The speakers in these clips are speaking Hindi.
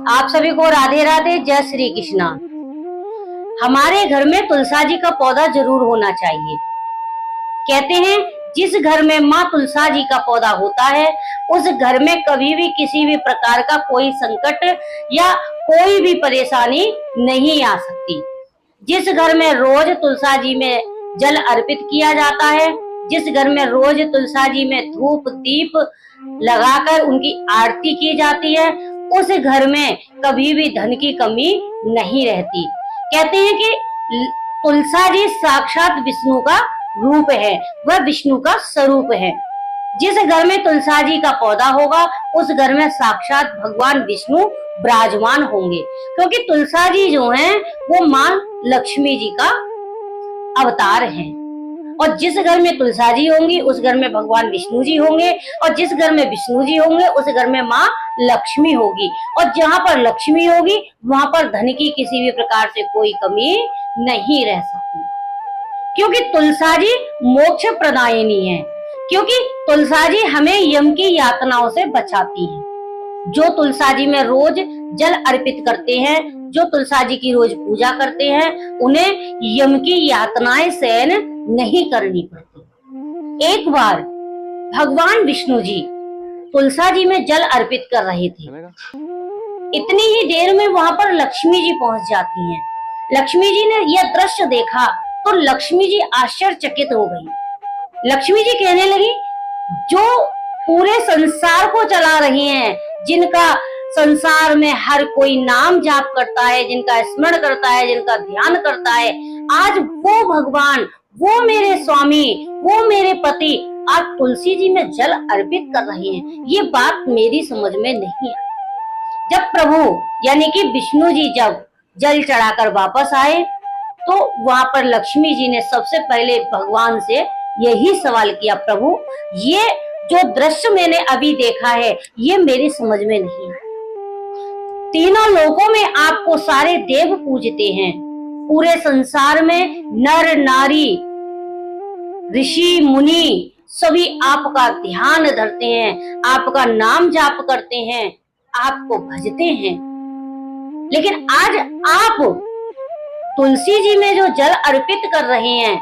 आप सभी को राधे राधे, जय श्री कृष्णा। हमारे घर में तुलसा जी का पौधा जरूर होना चाहिए। कहते हैं जिस घर में माँ तुलसा जी का पौधा होता है उस घर में कभी भी किसी भी प्रकार का कोई संकट या कोई भी परेशानी नहीं आ सकती। जिस घर में रोज तुलसा जी में जल अर्पित किया जाता है, जिस घर में रोज तुलसा जी में धूप दीप लगाकर उनकी आरती की जाती है, उस घर में कभी भी धन की कमी नहीं रहती। कहते हैं कि तुलसा जी साक्षात विष्णु का रूप है, वह विष्णु का स्वरूप है। जिस घर में तुलसा जी का पौधा होगा उस घर में साक्षात भगवान विष्णु विराजमान होंगे, क्योंकि तुलसा जी जो हैं वो माँ लक्ष्मी जी का अवतार हैं। और जिस घर में तुलसा जी होंगी उस घर में भगवान विष्णु जी होंगे, और जिस घर में विष्णु जी होंगे उस घर में माँ लक्ष्मी होगी। और जहाँ पर लक्ष्मी होगी वहां पर धन की किसी भी प्रकार से कोई कमी नहीं रह सकती, क्योंकि तुलसा जी मोक्ष प्रदायिनी है। क्योंकि तुलसा जी हमें यम की यातनाओं से बचाती है। जो तुलसा जी में रोज जल अर्पित करते हैं, जो तुलसा जी की रोज पूजा करते हैं, उन्हें यम की यातनाएं सहन नहीं करनी पड़ती। एक बार भगवान विष्णु जी तुलसा जी में जल अर्पित कर रहे थे। इतनी ही देर में वहां पर लक्ष्मी जी पहुंच जाती हैं। लक्ष्मी जी ने यह दृश्य देखा तो लक्ष्मी जी आश्चर्यचकित हो गई। लक्ष्मी जी कहने लगी, जो पूरे संसार को चला रही हैं, जिनका संसार में हर कोई नाम जाप करता है, जिनका स्मरण करता है, जिनका ध्यान करता है, आज वो भगवान, वो मेरे स्वामी, वो मेरे पति आज तुलसी जी में जल अर्पित कर रहे हैं। ये बात मेरी समझ में नहीं आई। जब प्रभु यानी कि विष्णु जी जब जल चढ़ाकर वापस आए तो वहां पर लक्ष्मी जी ने सबसे पहले भगवान से यही सवाल किया, प्रभु ये जो दृश्य मैंने अभी देखा है ये मेरी समझ में नहीं आया। तीनों लोकों में आपको सारे देव पूजते हैं, पूरे संसार में नर नारी ऋषि मुनि सभी आपका ध्यान धरते हैं, आपका नाम जाप करते हैं, आपको भजते हैं, लेकिन आज आप तुलसी जी में जो जल अर्पित कर रहे हैं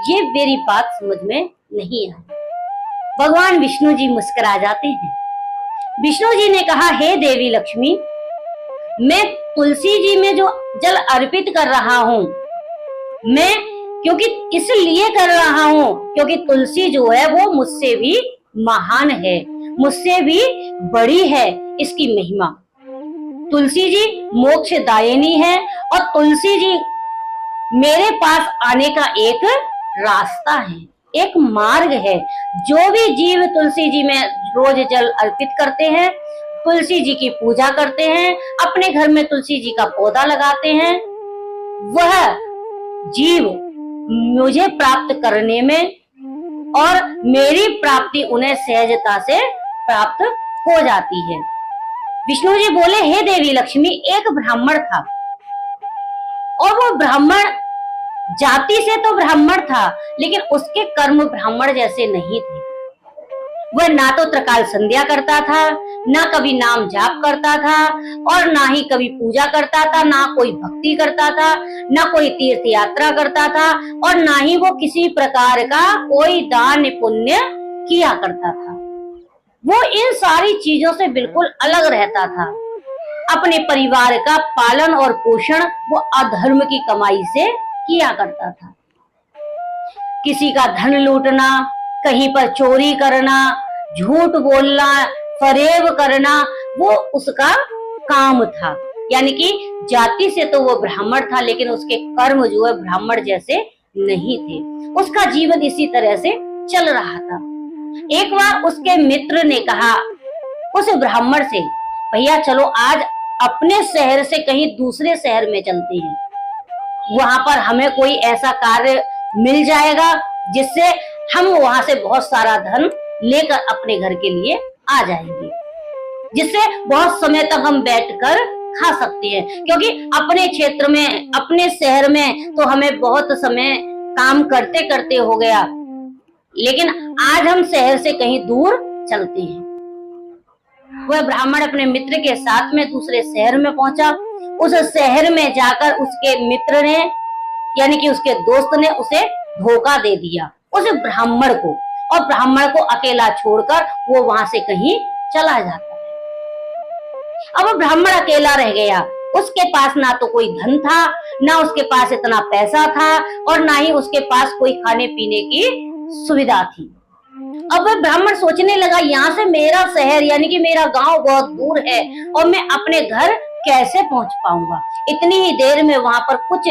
ये मेरी बात समझ में नहीं आई। भगवान विष्णु जी मुस्कुरा जाते हैं। विष्णु जी ने कहा, हे देवी लक्ष्मी, मैं तुलसी जी में जो जल अर्पित कर रहा हूँ, मैं क्योंकि इसलिए कर रहा हूँ क्योंकि तुलसी जो है वो मुझसे भी महान है, मुझसे भी बड़ी है इसकी महिमा। तुलसी जी मोक्षदायिनी है और तुलसी जी मेरे पास आने का एक रास्ता है, एक मार्ग है। जो भी जीव तुलसी जी में रोज जल अर्पित करते हैं, तुलसी जी की पूजा करते हैं, अपने घर में तुलसी जी का पौधा लगाते हैं, वह जीव मुझे प्राप्त करने में और मेरी प्राप्ति उन्हें सहजता से प्राप्त हो जाती है। विष्णु जी बोले, हे देवी लक्ष्मी, एक ब्राह्मण था और वो ब्राह्मण जाति से तो ब्राह्मण था लेकिन उसके कर्म ब्राह्मण जैसे नहीं थे। वह ना तो त्रिकाल संध्या करता था, ना कभी नाम जाप करता था और ना ही कभी पूजा करता था, ना कोई भक्ति करता था, ना कोई तीर्थ यात्रा करता था और ना ही वो किसी प्रकार का कोई दान पुण्य किया करता था। वो इन सारी चीजों से बिल्कुल अलग रहता था। अपने परिवार का पालन और पोषण वो अधर्म की कमाई से किया करता था। किसी का धन लूटना, कहीं पर चोरी करना, झूठ बोलना, फरेब करना, वो उसका काम था। यानी कि जाति से तो वो ब्राह्मण था लेकिन उसके कर्म जो है ब्राह्मण जैसे नहीं थे। उसका जीवन इसी तरह से चल रहा था। एक बार उसके मित्र ने कहा उस ब्राह्मण से, भैया चलो आज अपने शहर से कहीं दूसरे शहर में चलते हैं, वहां पर हमें कोई ऐसा कार्य मिल जाएगा जिससे हम वहां से बहुत सारा धन लेकर अपने घर के लिए आ जाएंगे, जिससे बहुत समय तक हम बैठकर खा सकते हैं। क्योंकि अपने क्षेत्र में, अपने शहर में तो हमें बहुत समय काम करते करते हो गया, लेकिन आज हम शहर से कहीं दूर चलते हैं। वह ब्राह्मण अपने मित्र के साथ में दूसरे शहर में पहुंचा। उस शहर में जाकर उसके मित्र ने यानी कि उसके दोस्त ने उसे धोखा दे दिया, उस ब्राह्मण को, और ब्राह्मण को अकेला छोड़कर वो वहां से कहीं चला जाता है। अब ब्राह्मण अकेला रह गया। उसके पास ना तो कोई धन था, ना उसके पास इतना पैसा था, और ना ही उसके पास कोई खाने पीने की सुविधा थी। अब वह ब्राह्मण सोचने लगा, यहाँ से मेरा शहर यानी कि मेरा गांव बहुत दूर है और मैं अपने घर कैसे पहुंच पाऊंगा। इतनी ही देर में वहां पर कुछ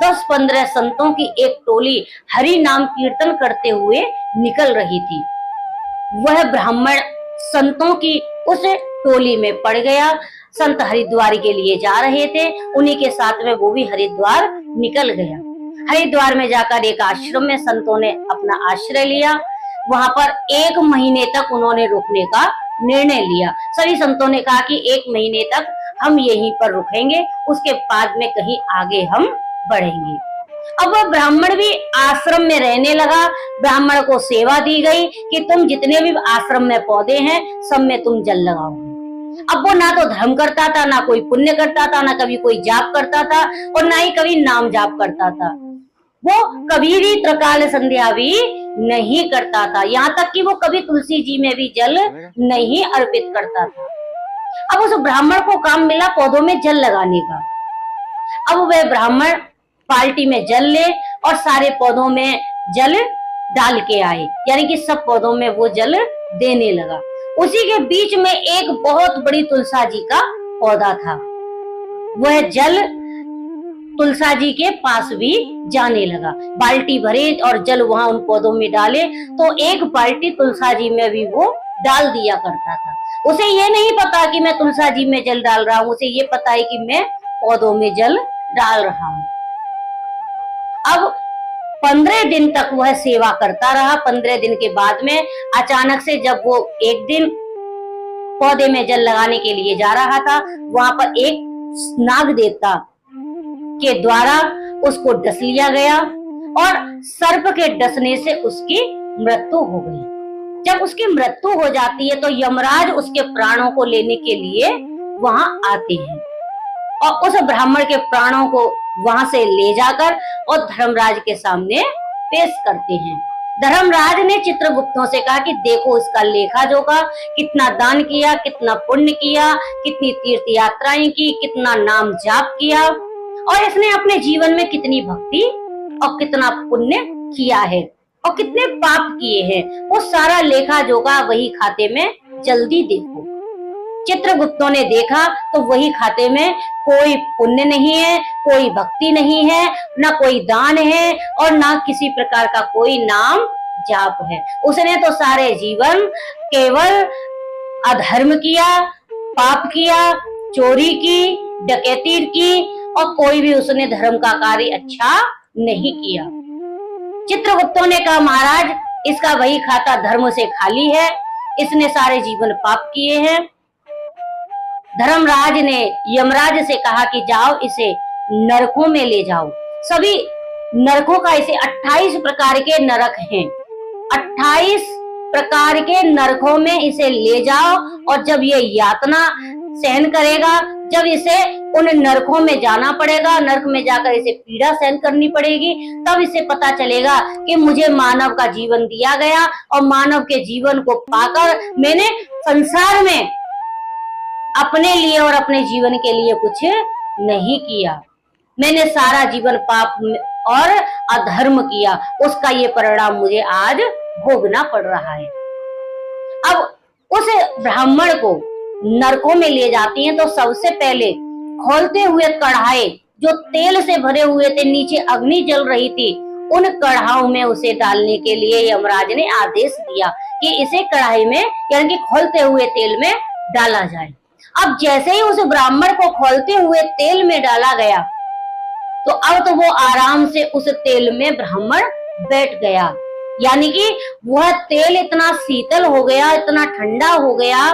10-15 संतों की एक टोली हरि नाम कीर्तन करते हुए निकल रही थी। वह ब्राह्मण संतों की उस टोली में पड़ गया। संत हरिद्वार के लिए जा रहे थे, उन्हीं के साथ में वो भी हरिद्वार निकल गया। हरिद्वार में जाकर एक आश्रम में संतों ने अपना आश्रय लिया। वहां पर 1 महीने तक उन्होंने रुकने का निर्णय लिया। सभी संतों ने कहा कि 1 महीने तक हम यहीं पर रुकेंगे, उसके बाद में कहीं आगे हम बढ़ेंगे। अब वह ब्राह्मण भी आश्रम में रहने लगा। ब्राह्मण को सेवा दी गई कि तुम जितने भी आश्रम में पौधे हैं सब में तुम जल लगाओगे। अब वो ना तो धर्म करता था, ना कोई पुण्य करता था, ना कभी कोई जाप करता था और ना ही कभी नाम जाप करता था। वो कभी भी त्रिकाल संध्या भी नहीं करता था, यहाँ तक कि वो कभी तुलसी जी में भी जल नहीं अर्पित करता था। अब उस ब्राह्मण को काम मिला पौधों में जल लगाने का। अब वह ब्राह्मण बाल्टी में जल ले और सारे पौधों में जल डाल के आए, यानी कि सब पौधों में वो जल देने लगा। उसी के बीच में एक बहुत बड़ी तुलसा जी का पौधा था। वह जल तुलसा जी के पास भी जाने लगा। बाल्टी भरे और जल वहां उन पौधों में डाले तो एक बाल्टी तुलसा जी में भी वो डाल दिया करता था। उसे ये नहीं पता कि मैं तुलसा जी में जल डाल रहा हूँ, उसे ये पता है कि मैं पौधों में जल डाल रहा हूँ। अब 15 दिन तक वह सेवा करता रहा। 15 दिन के बाद में अचानक से जब वो एक दिन पौधे में जल लगाने के लिए जा रहा था, वहां पर एक नाग देवता के द्वारा उसको डस लिया गया और सर्प के डसने से उसकी मृत्यु हो गई। जब उसकी मृत्यु हो जाती है तो यमराज उसके प्राणों को लेने के लिए वहां आते हैं और उस ब्राह्मण के प्राणों को वहां से ले जाकर और धर्मराज के सामने पेश करते हैं। धर्मराज ने चित्रगुप्तों से कहा कि देखो इसका लेखा जोखा, कितना दान किया, कितना पुण्य किया, कितनी तीर्थ यात्राएं की, कितना नाम जाप किया और इसने अपने जीवन में कितनी भक्ति और कितना पुण्य किया है और कितने पाप किए हैं, वो सारा लेखा जोखा वही खाते में जल्दी देखो। चित्रगुप्तों ने देखा तो वही खाते में कोई पुण्य नहीं है, कोई भक्ति नहीं है, ना कोई दान है और ना किसी प्रकार का कोई नाम जाप है। उसने तो सारे जीवन केवल अधर्म किया, पाप किया, चोरी की, डकैती की और कोई भी उसने धर्म का कार्य अच्छा नहीं किया। चित्रगुप्तों ने कहा महाराज इसका वही खाता धर्म से खाली है, इसने सारे जीवन पाप किए हैं। धर्मराज ने यमराज से कहा कि जाओ इसे नरकों में ले जाओ। सभी नरकों का इसे 28 प्रकार के नरक हैं, 28 प्रकार के नरकों में इसे ले जाओ और जब ये यातना सहन करेगा, जब इसे उन नरकों में जाना पड़ेगा, नरक में जाकर इसे पीड़ा सहन करनी पड़ेगी, तब इसे पता चलेगा कि मुझे मानव का जीवन दिया गया और मानव के जीवन को पाकर मैंने संसार में अपने लिए और अपने जीवन के लिए कुछ नहीं किया। मैंने सारा जीवन पाप और अधर्म किया, उसका ये परिणाम मुझे आज भोगना पड़ रहा है। अब उस ब्राह्मण को नरकों में ले जाती हैं तो सबसे पहले खोलते हुए कढ़ाई जो तेल से भरे हुए थे, नीचे अग्नि जल रही थी, उन कढ़ाओं में उसे डालने के लिए यमराज ने आदेश दिया कि इसे कढ़ाई में यानी कि खोलते हुए तेल में डाला जाए। अब जैसे ही उस ब्राह्मण को खोलते हुए तेल में डाला गया तो अब तो वो आराम से उस तेल में ब्राह्मण बैठ गया, यानी कि वह तेल इतना शीतल हो गया, इतना ठंडा हो गया,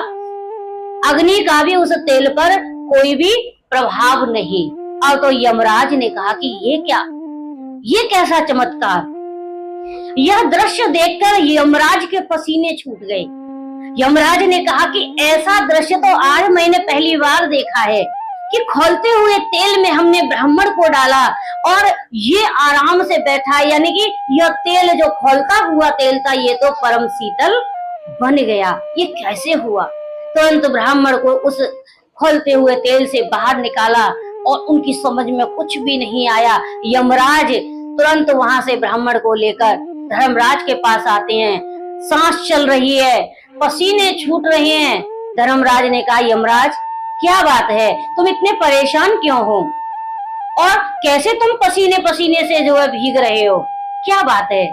अग्नि का भी उस तेल पर कोई भी प्रभाव नहीं। अब तो यमराज ने कहा कि ये क्या, ये कैसा चमत्कार। यह दृश्य देखकर यमराज के पसीने छूट गए। यमराज ने कहा कि ऐसा दृश्य तो आज मैंने पहली बार देखा है कि खौलते हुए तेल में हमने ब्राह्मण को डाला और ये आराम से बैठा, यानी कि यह तेल जो खौलता हुआ तेल था ये तो परम शीतल बन गया। ये कैसे हुआ? तुरंत ब्राह्मण को उस खौलते हुए तेल से बाहर निकाला और उनकी समझ में कुछ भी नहीं आया। यमराज तुरंत वहां से ब्राह्मण को लेकर धर्मराज के पास आते हैं। सांस चल रही है, पसीने छूट रहे हैं। धर्मराज ने कहा, यमराज क्या बात है, तुम इतने परेशान क्यों हो और कैसे तुम पसीने पसीने से जो है भीग रहे हो, क्या बात है?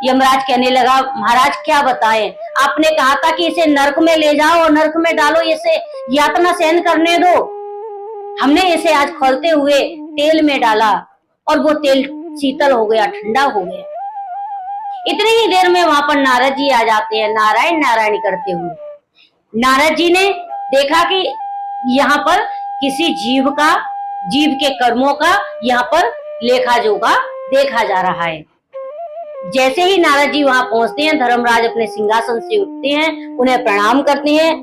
यमराज कहने लगा, महाराज क्या बताएं, आपने कहा था कि इसे नरक में ले जाओ और नरक में डालो, इसे यातना सहन करने दो। हमने इसे आज खौलते हुए तेल में डाला और वो तेल शीतल हो गया, ठंडा हो गया। इतनी ही देर में वहां पर नारद जी आ जाते हैं, नारायण नारायण करते हुए। नारद जी ने देखा कि यहाँ पर किसी जीव के कर्मों का यहाँ पर लेखा जोखा देखा जा रहा है। जैसे ही नारद जी वहां पहुंचते हैं, धर्मराज अपने सिंहासन से उठते हैं, उन्हें प्रणाम करते हैं,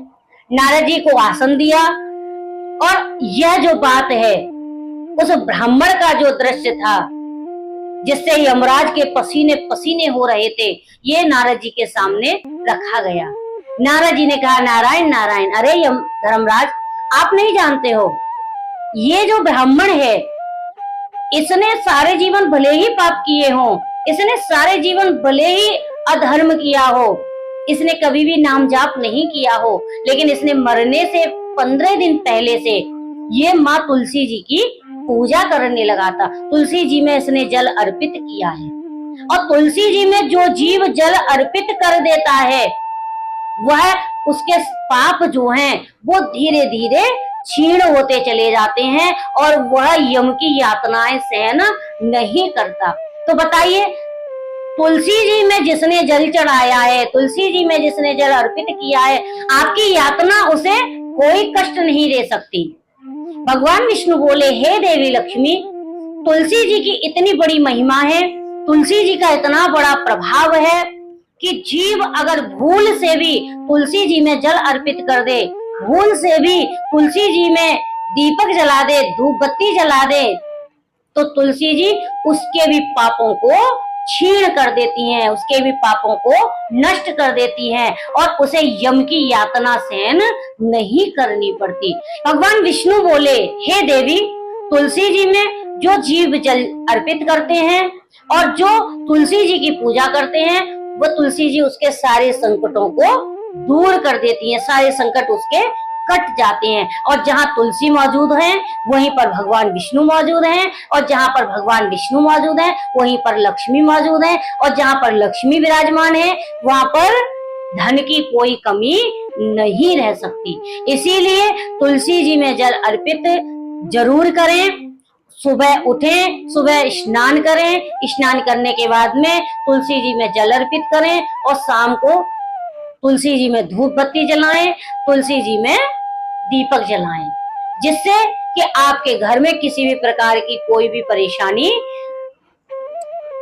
नारद जी को आसन दिया और यह जो बात है उस ब्राह्मण का जो दृश्य था जिससे यमराज के पसीने पसीने हो रहे थे, ये नारद जी के सामने रखा गया। नारद जी ने कहा, नारायण नारायण। अरे धर्मराज, आप नहीं जानते हो, ये जो ब्राह्मण है इसने सारे जीवन भले ही पाप किए हों, इसने सारे जीवन भले ही अधर्म किया हो, इसने कभी भी नाम जाप नहीं किया हो, लेकिन इसने मरने से 15 दिन पहले से ये माँ तुलसी जी की पूजा करने लगा था। तुलसी जी में इसने जल अर्पित किया है और तुलसी जी में जो जीव जल अर्पित कर देता है वह उसके पाप जो हैं वो धीरे धीरे क्षीण होते चले जाते हैं और वह यम की यातनाएं सहन नहीं करता। तो बताइए, तुलसी जी में जिसने जल चढ़ाया है, तुलसी जी में जिसने जल अर्पित किया है, आपकी यातना उसे कोई कष्ट नहीं दे सकती। भगवान विष्णु बोले, हे देवी लक्ष्मी, तुलसी जी की इतनी बड़ी महिमा है, तुलसी जी का इतना बड़ा प्रभाव है कि जीव अगर भूल से भी तुलसी जी में जल अर्पित कर दे, भूल से भी तुलसी जी में दीपक जला दे, धूप बत्ती जला दे, तो तुलसी जी उसके भी पापों को क्षीण कर देती हैं, उसके भी पापों को नष्ट कर देती हैं और उसे यम की यातना सहन नहीं करनी पड़ती। भगवान विष्णु बोले, हे देवी, तुलसी जी में जो जीव जल अर्पित करते हैं और जो तुलसी जी की पूजा करते हैं, वो तुलसी जी उसके सारे संकटों को दूर कर देती हैं, सारे संकट उसके कट जाते हैं। और जहाँ तुलसी मौजूद है वहीं पर भगवान विष्णु मौजूद हैं, और जहाँ पर भगवान विष्णु मौजूद है वहीं पर लक्ष्मी मौजूद है, और जहाँ पर लक्ष्मी विराजमान है वहां पर धन की कोई कमी नहीं रह सकती। इसीलिए तुलसी जी में जल अर्पित जरूर करें। सुबह उठें, सुबह स्नान करें, स्नान करने के बाद में तुलसी जी में जल अर्पित करें और शाम को तुलसी जी में धूप बत्ती जलाएं, तुलसी जी में दीपक जलाएं, जिससे कि आपके घर में किसी भी प्रकार की कोई भी परेशानी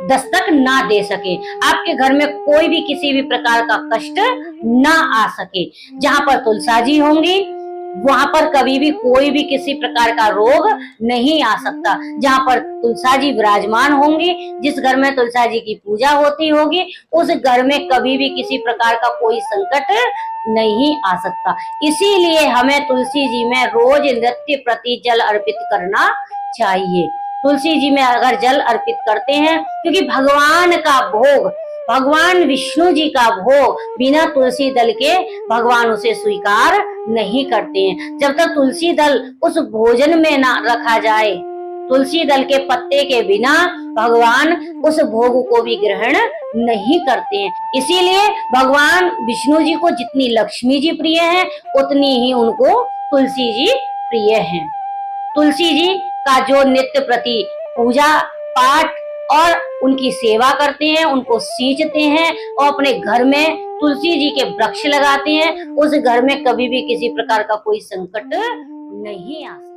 दस्तक ना दे सके, आपके घर में कोई भी किसी भी प्रकार का कष्ट ना आ सके। जहां पर तुलसा जी होंगी वहां पर कभी भी कोई भी किसी प्रकार का रोग नहीं आ सकता। जहां पर तुलसा जी विराजमान होंगी, जिस घर में तुलसा जी की पूजा होती होगी, उस घर में कभी भी किसी प्रकार का कोई संकट नहीं आ सकता। इसीलिए हमें तुलसी जी में रोज नृत्य प्रति जल अर्पित करना चाहिए। तुलसी जी में अगर जल अर्पित करते हैं, क्योंकि भगवान का भोग, भगवान विष्णु जी का भोग बिना तुलसी दल के भगवान उसे स्वीकार नहीं करते हैं। जब तक तुलसी दल उस भोजन में ना रखा जाए, तुलसी दल के पत्ते के बिना भगवान उस भोग को भी ग्रहण नहीं करते हैं। इसीलिए भगवान विष्णु जी को जितनी लक्ष्मी जी प्रिय है, उतनी ही उनको तुलसी जी प्रिय हैं। तुलसी जी का जो नित्य प्रति पूजा पाठ और उनकी सेवा करते हैं, उनको सींचते हैं और अपने घर में तुलसी जी के वृक्ष लगाते हैं, उस घर में कभी भी किसी प्रकार का कोई संकट नहीं आ सकता।